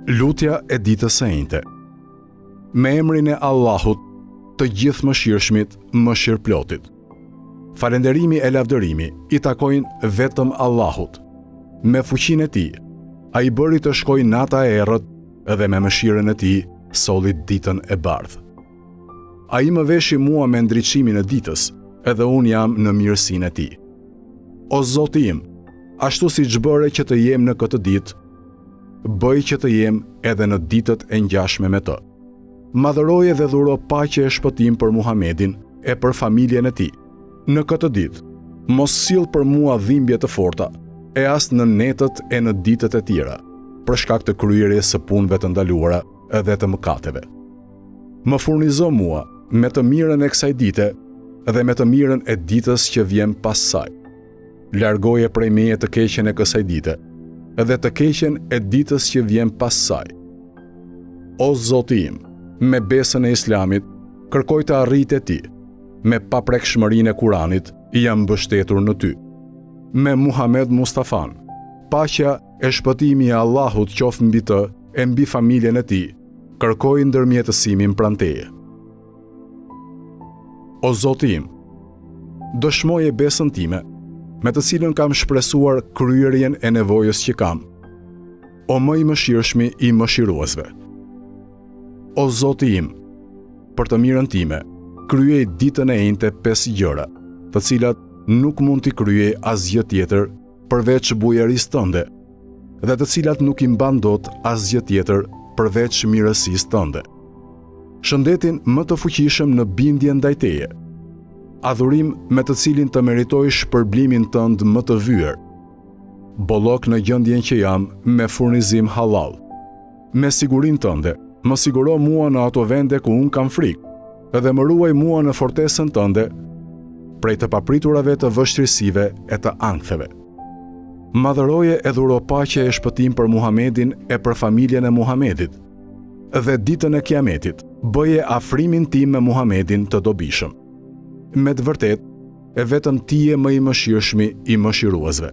Lutja e ditës së njëjtë. Me emrin e Allahut, të gjithë mëshirshmit, mëshirëplotit. Falënderimi e lavdërimi i takojnë vetëm Allahut. Me fuqinë e Tij, ai bëri të shkojë nata e errët dhe me mëshirën e Tij solli ditën e bardhë. Ai më veshi mua me ndriçimin e ditës, edhe unë jam në mirësinë e Tij. O Zoti im, ashtu siç bëre që të jem në këtë ditë, bëj që të jem edhe në ditët e ngjashme me të. Madhëroje dhe dhuro paqe e shpëtim për Muhamedin e për familjen e tij. Në këtë ditë, mos sill për mua dhimbje të forta, e as në netët e në ditët e tjera, për shkak të kryerjes së punëve të ndaluara edhe të mëkateve. Më furnizo mua me të mirën e kësaj dite dhe me të mirën e ditës që vjen pas saj. Largoje prej meje të keqen e kësaj dite dhe të keqen e ditës që vjen pas saj. O Zoti im, me besën e Islamit, kërkoj të arrit e Ti. Me paprekshmërinë e Kuranit, jam mbështetur në Ty. Me Muhammed Mustafan, paqja e shpëtimi e Allahut qoftë mbi të e mbi familjen e Tij, kërkoj ndërmjetësimin pranë Teje. O Zoti im, dëshmoje besën time, me të cilën kam shpresuar kryerjen e nevojës që kam. O më i mëshirshmi i mëshiruesve. O Zoti im, për të mirën time, kryej ditën e njëjtë 5 gjëra, të cilat nuk mund t'i kryej asgjë tjetër përveç bujarisë tënde, dhe të cilat nuk i mban dot asgjë tjetër përveç mirësisë tënde. Shëndetin më të fuqishëm në bindje ndaj Teje. Adhurim me të cilin të meritoj shpërblimin tënd më të vyer. Bollok në gjendjen që jam me furnizim halal. Me sigurinë tënde, më siguro mua në ato vende ku unë kam frikë dhe më ruaj mua në fortesën tënde prej të papriturave të vështirësive e të anktheve. Madhëroje e dhuro paqe e shpëtim për Muhamedin e për familjen e Muhamedit dhe ditën e Kiametit, bëje afrimin tim me Muhamedin të dobishëm. Me të vërtet, e vetëm Ti je më i mëshirshmi i mëshiruesve.